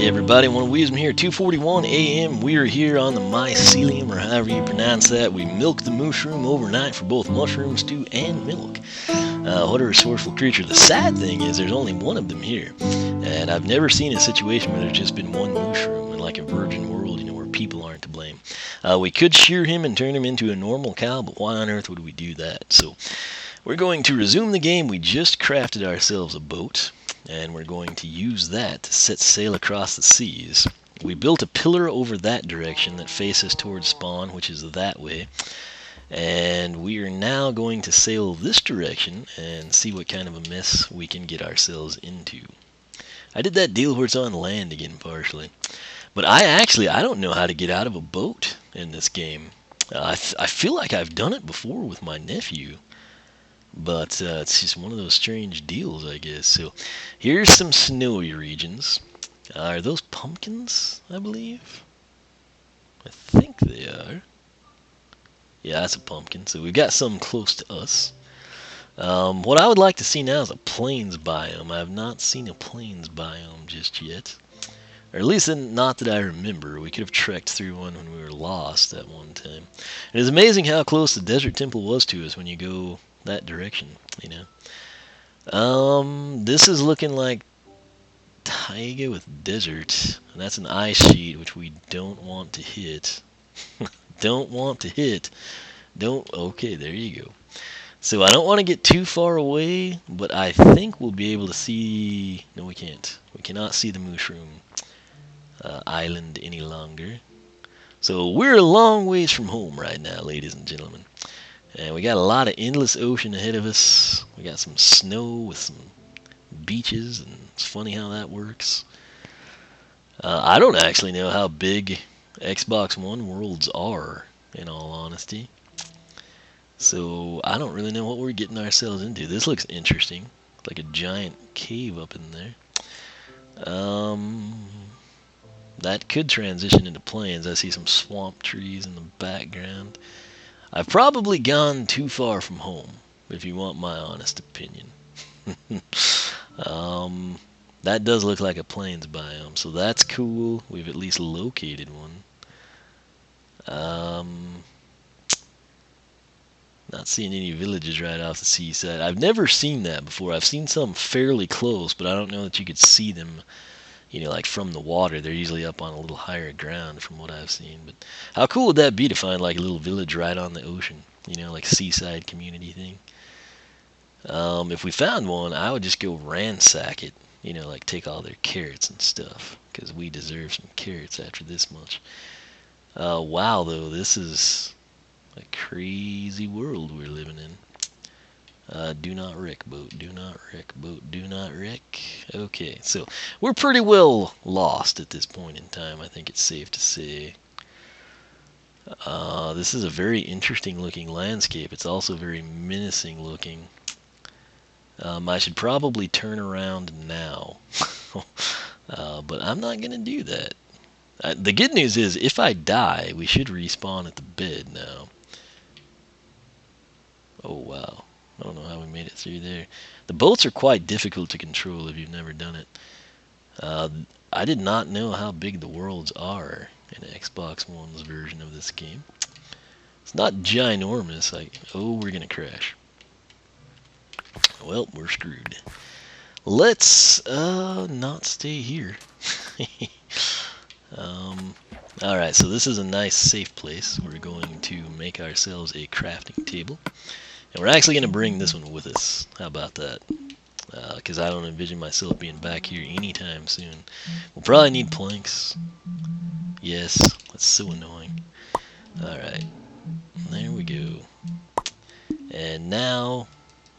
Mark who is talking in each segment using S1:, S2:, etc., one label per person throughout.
S1: everybody, one of Wisdom here, 2:41 a.m. We are here on the mycelium, or however you pronounce that. We milk the mushroom overnight for both mushroom stew and milk. What a resourceful creature. The sad thing is there's only one of them here, and I've never seen a situation where there's just been one mushroom in like a virgin world, where people aren't to blame. We could shear him and turn him into a normal cow, but why on earth would we do that? So we're going to resume the game. We just crafted ourselves a boat, and we're going to use that to set sail across the seas. We built a pillar over that direction that faces towards spawn, which is that way. And we are now going to sail this direction and see what kind of a mess we can get ourselves into. I did that deal where it's on land again partially. But I don't know how to get out of a boat in this game. I feel like I've done it before with my nephew. But it's just one of those strange deals, I guess. So here's some snowy regions. Are those pumpkins, I believe? I think they are. Yeah, that's a pumpkin. So we've got some close to us. What I would like to see now is a plains biome. I have not seen a plains biome just yet. Or at least not that I remember. We could have trekked through one when we were lost at one time. It is amazing how close the desert temple was to us when you go that direction, This is looking like taiga with desert, and that's an ice sheet, which we don't want to hit. Don't want to hit. Okay, there you go. So I don't want to get too far away, but I think we'll be able to see... No, we can't. We cannot see the Mooshroom Island any longer. So we're a long ways from home right now, ladies and gentlemen. And we got a lot of endless ocean ahead of us. We got some snow with some beaches, and it's funny how that works. I don't actually know how big Xbox One worlds are, in all honesty. So I don't really know what we're getting ourselves into. This looks interesting. Like a giant cave up in there. That could transition into plains. I see some swamp trees in the background. I've probably gone too far from home, if you want my honest opinion. That does look like a plains biome, so that's cool. We've at least located one. Not seeing any villages right off the seaside. I've never seen that before. I've seen some fairly close, but I don't know that you could see them, like from the water. They're usually up on a little higher ground from what I've seen. But how cool would that be to find like a little village right on the ocean, like a seaside community thing? If we found one, I would just go ransack it, like take all their carrots and stuff, because we deserve some carrots after this much. Wow, though, this is a crazy world we're living in. Do not wreck, boat. Do not wreck, boat. Do not wreck. Okay, so we're pretty well lost at this point in time, I think it's safe to say. This is a very interesting looking landscape. It's also very menacing looking. I should probably turn around now. But I'm not going to do that. The good news is, if I die, we should respawn at the bed now. Oh, wow. I don't know how we made it through there. The boats are quite difficult to control if you've never done it. I did not know how big the worlds are in Xbox One's version of this game. It's not ginormous. We're going to crash. Well, we're screwed. Let's not stay here. Alright, so this is a nice safe place. We're going to make ourselves a crafting table. And we're actually going to bring this one with us. How about that? Because I don't envision myself being back here anytime soon. We'll probably need planks. Yes, that's so annoying. Alright, there we go. And now,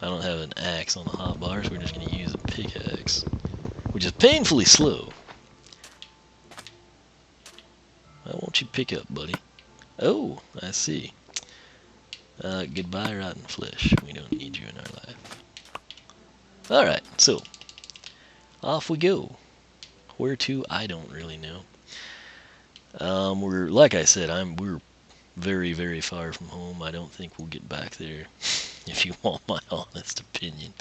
S1: I don't have an axe on the hotbar, so we're just going to use a pickaxe, which is painfully slow. Why won't you pick up, buddy? Oh, I see. Goodbye, rotten flesh. We don't need you in our life. Alright, so off we go. Where to? I don't really know. We're, like I said, we're very, very far from home. I don't think we'll get back there, if you want my honest opinion.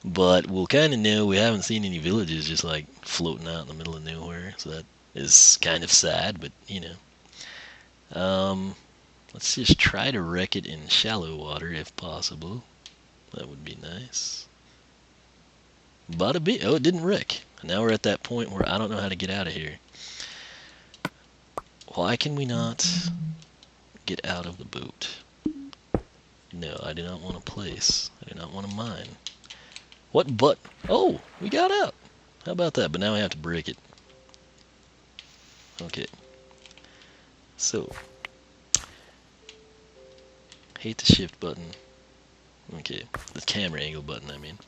S1: But we'll kind of know. We haven't seen any villages just like floating out in the middle of nowhere, so that is kind of sad, but let's just try to wreck it in shallow water if possible. That would be nice. Bada bing. Oh, it didn't wreck. Now we're at that point where I don't know how to get out of here. Why can we not get out of the boat? No, I do not want to place. I do not want to mine. What but? Oh, we got out. How about that? But now we have to break it. Okay. So, hate the shift button. Okay, the camera angle button, I mean.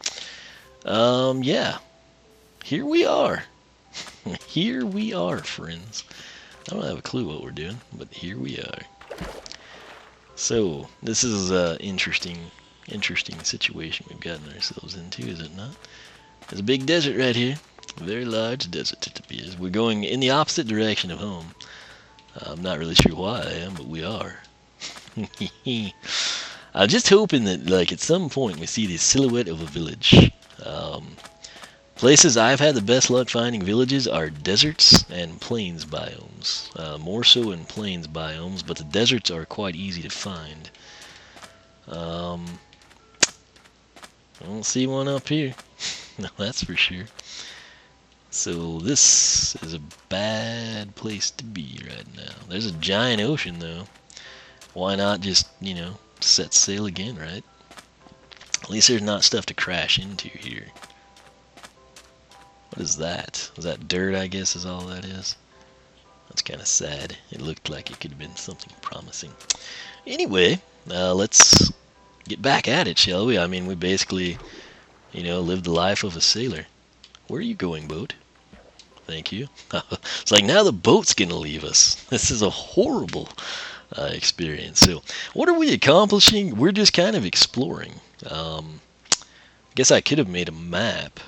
S1: Yeah. Here we are. Here we are, friends. I don't have a clue what we're doing, but here we are. So, this is an interesting situation we've gotten ourselves into, is it not? There's a big desert right here. A very large desert it appears. We're going in the opposite direction of home. I'm not really sure why I am, but we are. I'm just hoping that, like, at some point we see the silhouette of a village. Places I've had the best luck finding villages are deserts and plains biomes. More so in plains biomes, but the deserts are quite easy to find. I don't see one up here. No, that's for sure. So this is a bad place to be right now. There's a giant ocean though. Why not just, set sail again, right? At least there's not stuff to crash into here. What is that? Is that dirt, I guess, is all that is? That's kind of sad. It looked like it could have been something promising. Anyway, let's get back at it, shall we? I mean, we basically, lived the life of a sailor. Where are you going, boat? Thank you. It's like now the boat's gonna leave us. This is a horrible experience. So, what are we accomplishing? We're just kind of exploring. I guess I could have made a map.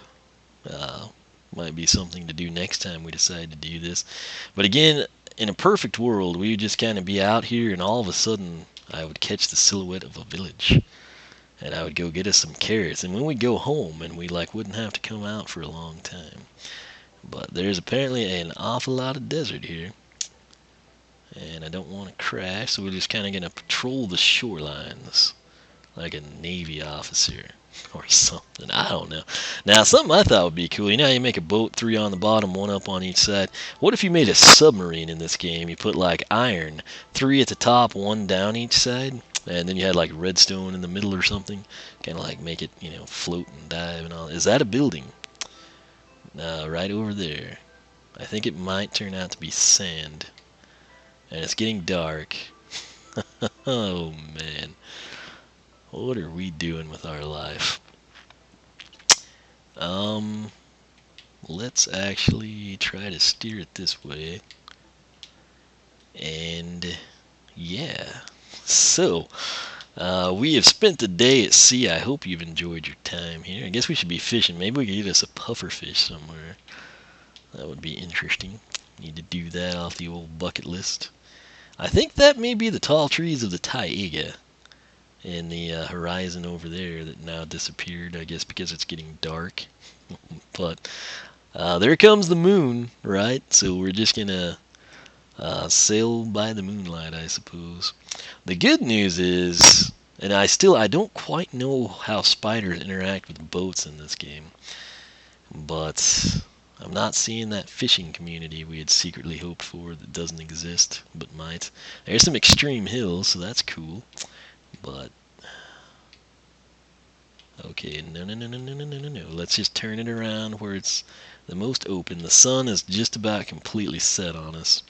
S1: Might be something to do next time we decide to do this. But again, in a perfect world, we would just kind of be out here, and all of a sudden, I would catch the silhouette of a village. And I would go get us some carrots. And when we go home, and we wouldn't have to come out for a long time. But there's apparently an awful lot of desert here. And I don't want to crash, so we're just kind of going to patrol the shorelines. Like a Navy officer. Or something, I don't know. Now, something I thought would be cool, you make a boat, 3 on the bottom, 1 up on each side. What if you made a submarine in this game? You put iron, 3 at the top, 1 down each side, and then you had redstone in the middle or something, kind of make it, float and dive and all. Is that a building? Right over there. I think it might turn out to be sand, and it's getting dark. Oh man. What are we doing with our life? Let's actually try to steer it this way. And yeah. So, we have spent the day at sea. I hope you've enjoyed your time here. I guess we should be fishing. Maybe we could get us a pufferfish somewhere. That would be interesting. Need to do that off the old bucket list. I think that may be the tall trees of the taiga in the horizon over there that now disappeared, I guess because it's getting dark. But there comes the moon, right? So we're just gonna sail by the moonlight, I suppose. The good news is, and I don't quite know how spiders interact with boats in this game, but I'm not seeing that fishing community we had secretly hoped for that doesn't exist, but might. There's some extreme hills, so that's cool. But okay, no. Let's just turn it around where it's the most open. The sun is just about completely set on us.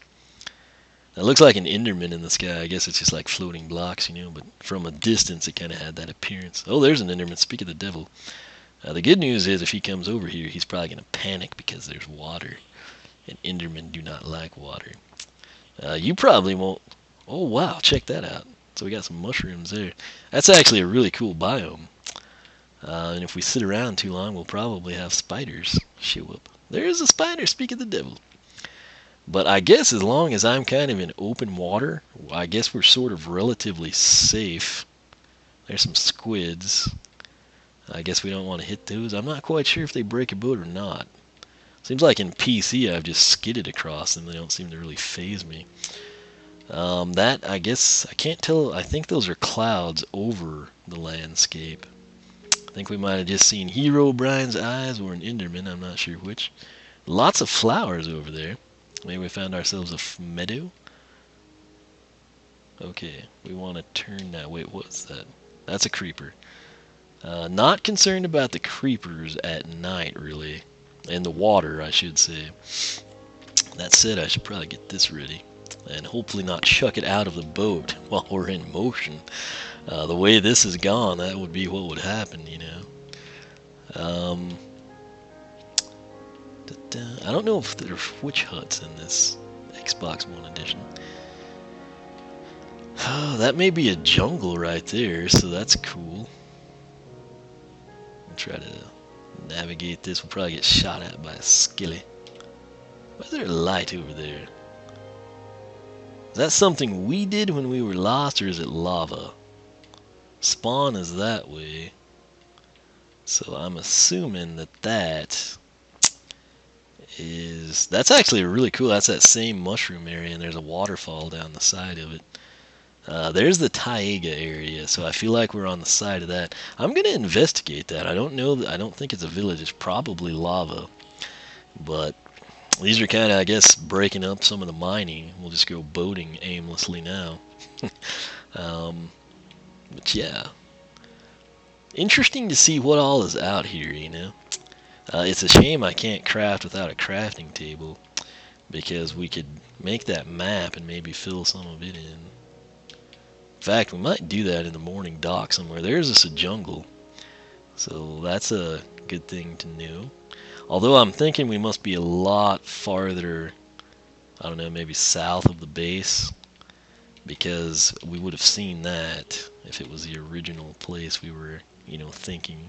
S1: It looks like an Enderman in the sky. I guess it's just like floating blocks, but from a distance it kind of had that appearance. Oh, there's an Enderman. Speak of the devil. The good news is if he comes over here, he's probably going to panic because there's water. And Endermen do not like water. You probably won't. Oh, wow. Check that out. So we got some mushrooms there. That's actually a really cool biome. And if we sit around too long, we'll probably have spiders show up. There's a spider, speak of the devil. But I guess as long as I'm kind of in open water, I guess we're sort of relatively safe. There's some squids. I guess we don't want to hit those. I'm not quite sure if they break a boat or not. Seems like in PC I've just skidded across them. They don't seem to really phase me. That, I guess, I can't tell. I think those are clouds over the landscape. I think we might have just seen Hero Brian's eyes or an Enderman. I'm not sure which. Lots of flowers over there. Maybe we found ourselves a meadow. Okay, we want to turn that. Wait, what's that? That's a creeper. Not concerned about the creepers at night, really. And the water, I should say. That said, I should probably get this ready. And hopefully not chuck it out of the boat while we're in motion. The way this has gone, that would be what would happen, you know. I don't know if there's witch huts in this Xbox One edition. That may be a jungle right there, so that's cool. I'll try to navigate this. We'll probably get shot at by a skilly. Why is there a light over there? Is that something we did when we were lost, or is it lava? Spawn is that way. So I'm assuming that is... That's actually really cool. That's that same mushroom area, and there's a waterfall down the side of it. There's the Taiga area, so I feel like we're on the side of that. I'm going to investigate that. I don't know. I don't think it's a village. It's probably lava. But these are kind of, I guess, breaking up some of the mining. We'll just go boating aimlessly now. But yeah. Interesting to see what all is out here, you know. It's a shame I can't craft without a crafting table, because we could make that map and maybe fill some of it in. In fact, we might do that in the morning dock somewhere. There's just a jungle, so that's a good thing to know. Although I'm thinking we must be a lot farther, I don't know, maybe south of the base, because we would have seen that if it was the original place we were, you know, thinking,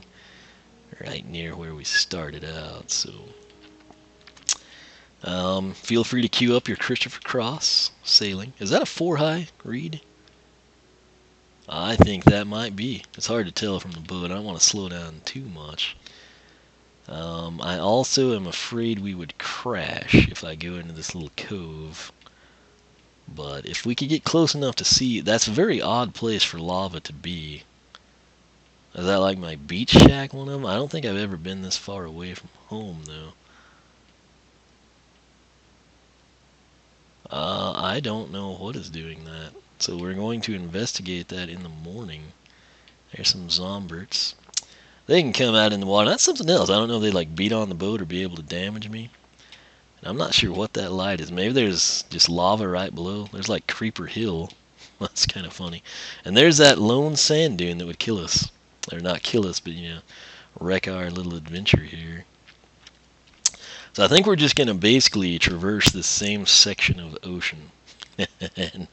S1: right near where we started out. So feel free to queue up your Christopher Cross sailing. Is that a 4-high read? I think that might be. It's hard to tell from the boat. I don't want to slow down too much. I also am afraid we would crash if I go into this little cove. But if we could get close enough to see... That's a very odd place for lava to be. Is that like my beach shack, one of them? I don't think I've ever been this far away from home, though. I don't know what is doing that. So we're going to investigate that in the morning. There's some zomberts. They can come out in the water. That's something else. I don't know if they like beat on the boat or be able to damage me. And I'm not sure what that light is. Maybe there's just lava right below. There's like Creeper Hill. That's kind of funny. And there's that lone sand dune that would kill us. Or not kill us, but, you know, wreck our little adventure here. So I think we're just going to basically traverse this same section of ocean. And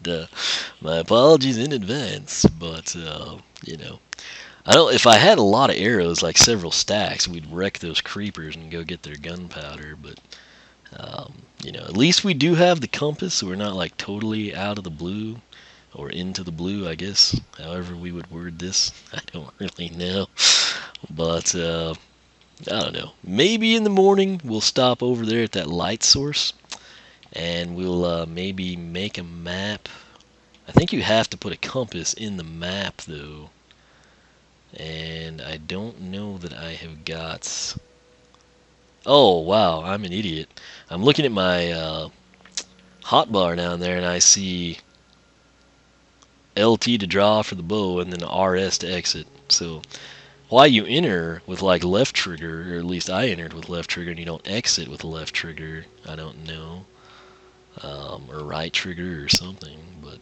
S1: my apologies in advance, but you know, I don't. If I had a lot of arrows, like several stacks, we'd wreck those creepers and go get their gunpowder. But you know, at least we do have the compass, so we're not like totally out of the blue or into the blue, I guess. However we would word this, I don't really know. But I don't know. Maybe in the morning we'll stop over there at that light source. And we'll maybe make a map. I think you have to put a compass in the map, though. And I don't know that I have got... Oh, wow, I'm an idiot. I'm looking at my hotbar down there, and I see LT to draw for the bow, and then RS to exit. So why you enter with, like, left trigger, or at least I entered with left trigger, and you don't exit with the left trigger, I don't know. Or right trigger or something, but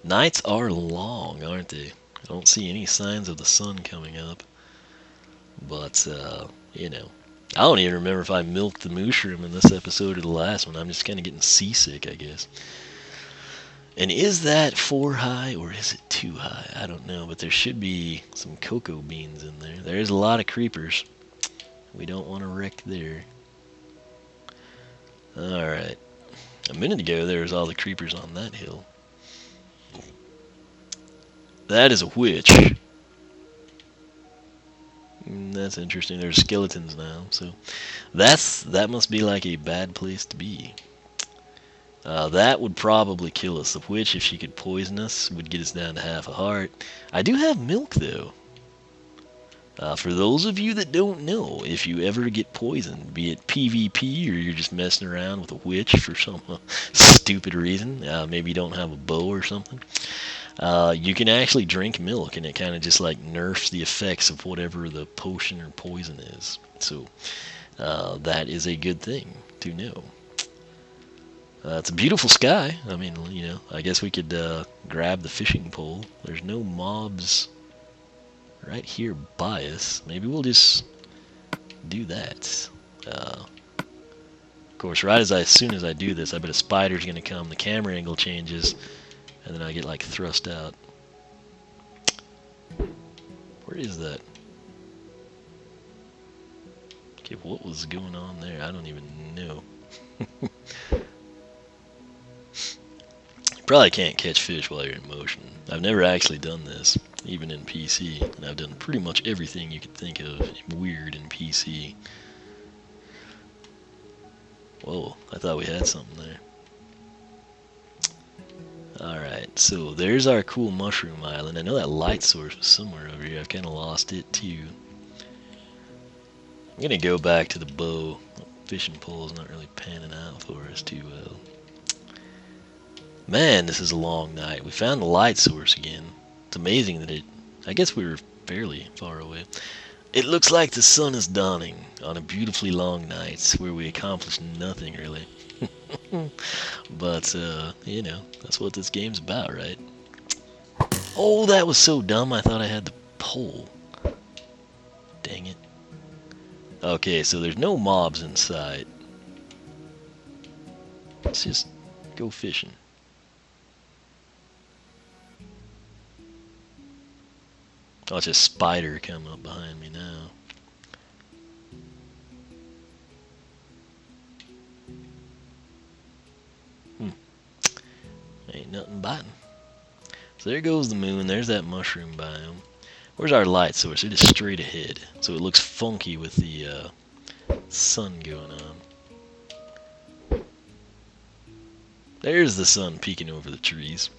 S1: nights are long, aren't they? I don't see any signs of the sun coming up, but you know, I don't even remember if I milked the Mooshroom in this episode or the last one. I'm just kind of getting seasick, I guess. And is that 4-high or is it 2-high? I don't know, but there should be some cocoa beans in there. There's a lot of creepers. We don't want to wreck there. Alright. A minute ago, there was all the creepers on that hill. That is a witch. That's interesting. There's skeletons now, so that must be like a bad place to be. That would probably kill us. The witch, if she could poison us, would get us down to half a heart. I do have milk, though. For those of you that don't know, if you ever get poisoned, be it PvP or you're just messing around with a witch for some stupid reason, maybe you don't have a bow or something, you can actually drink milk, and it kind of just like nerfs the effects of whatever the potion or poison is. So that is a good thing to know. It's a beautiful sky. I mean, you know, I guess we could grab the fishing pole. There's no mobs right here by us. Maybe we'll just do that. Of course, as soon as I do this, I bet a spider's going to come. The camera angle changes, and then I get like thrust out. Where is that? Okay, what was going on there? I don't even know. Probably can't catch fish while you're in motion. I've never actually done this, even in PC, and I've done pretty much everything you could think of weird in PC. Whoa, I thought we had something there. Alright, so there's our cool mushroom island. I know that light source was somewhere over here. I've kind of lost it too. I'm going to go back to the bow. Fishing pole is not really panning out for us too well. Man, this is a long night. We found the light source again. It's amazing that I guess we were fairly far away. It looks like the sun is dawning on a beautifully long night where we accomplished nothing really. But, you know, that's what this game's about, right? Oh, that was so dumb. I thought I had the pole. Dang it. Okay, so there's no mobs in sight. Let's just go fishing. Oh, it's a spider coming up behind me now. Ain't nothing biting. So there goes the moon. There's that mushroom biome. Where's our light source? It is straight ahead. So it looks funky with the sun going on. There's the sun peeking over the trees.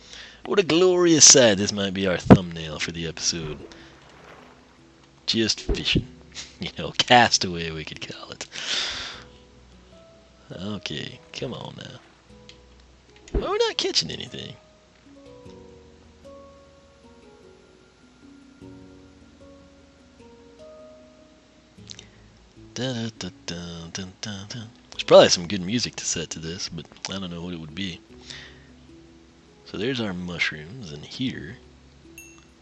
S1: What a glorious sight. This might be our thumbnail for the episode. Just fishing. You know, castaway we could call it. Okay, come on now. Well, we're not catching anything. There's probably some good music to set to this, but I don't know what it would be. So there's our mushrooms, and here...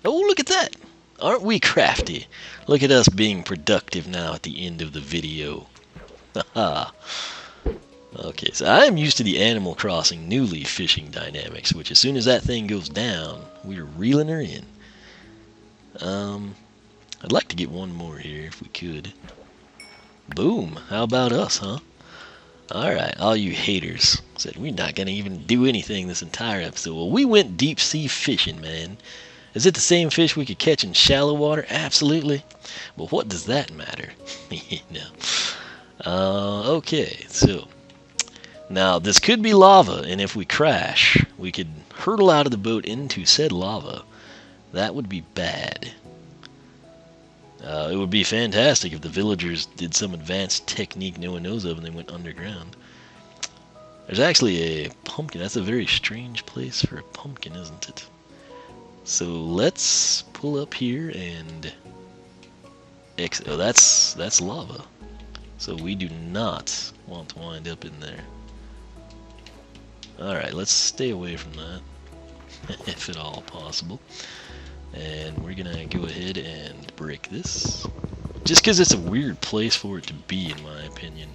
S1: Oh, look at that! Aren't we crafty? Look at us being productive now at the end of the video. Haha. Okay, so I am used to the Animal Crossing New Leaf fishing dynamics, which as soon as that thing goes down, we're reeling her in. I'd like to get one more here if we could. Boom! How about us, huh? Alright, all you haters said we're not gonna even do anything this entire episode. Well, we went deep sea fishing, man. Is it the same fish we could catch in shallow water? Absolutely. But what does that matter? No. Okay, so... Now, this could be lava, and if we crash, we could hurtle out of the boat into said lava. That would be bad. It would be fantastic if the villagers did some advanced technique no one knows of and they went underground. There's actually a pumpkin. That's a very strange place for a pumpkin, isn't it? So let's pull up here and... Oh, that's lava. So we do not want to wind up in there. Alright, let's stay away from that, if at all possible. And we're gonna go ahead and break this. Just because it's a weird place for it to be, in my opinion.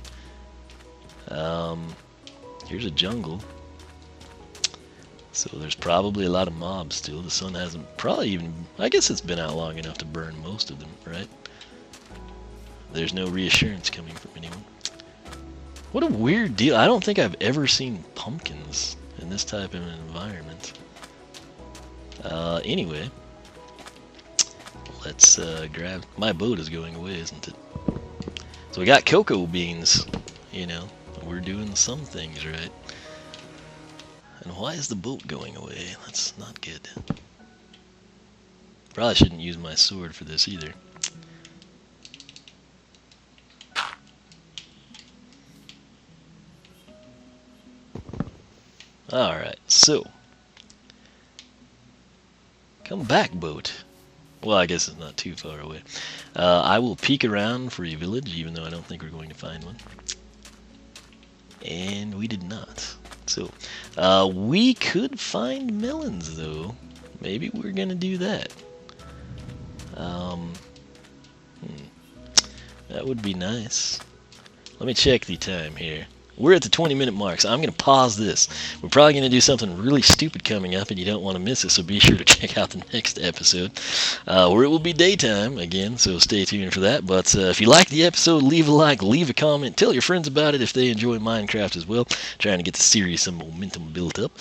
S1: Here's a jungle. So there's probably a lot of mobs still. The sun hasn't probably even... I guess it's been out long enough to burn most of them, right? There's no reassurance coming from anyone. What a weird deal. I don't think I've ever seen pumpkins in this type of an environment. Anyway. let's grab. My boat is going away, isn't it? So we got cocoa beans. You know, we're doing some things right. And why is the boat going away? That's not good. Probably shouldn't use my sword for this either. Alright, so. Come back, boat. Well, I guess it's not too far away. I will peek around for a village, even though I don't think we're going to find one. And we did not. So, we could find melons, though. Maybe we're going to do that. That would be nice. Let me check the time here. We're at the 20-minute mark, so I'm going to pause this. We're probably going to do something really stupid coming up, and you don't want to miss it, so be sure to check out the next episode, where it will be daytime again, so stay tuned for that. But if you like the episode, leave a like, leave a comment, tell your friends about it if they enjoy Minecraft as well. Trying to get the series some momentum built up.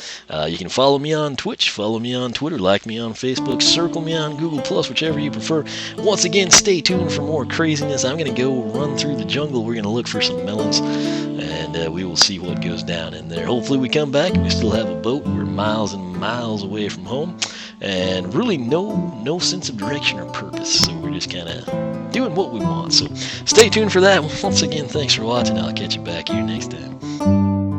S1: You can follow me on Twitch, follow me on Twitter, like me on Facebook, circle me on Google+, whichever you prefer. Once again, stay tuned for more craziness. I'm going to go run through the jungle. We're going to look for some melons, and we will see what goes down in there. Hopefully we come back and we still have a boat. We're miles and miles away from home, and really no sense of direction or purpose, so we're just kind of doing what we want. So stay tuned for that. Once again, thanks for watching. I'll catch you back here next time.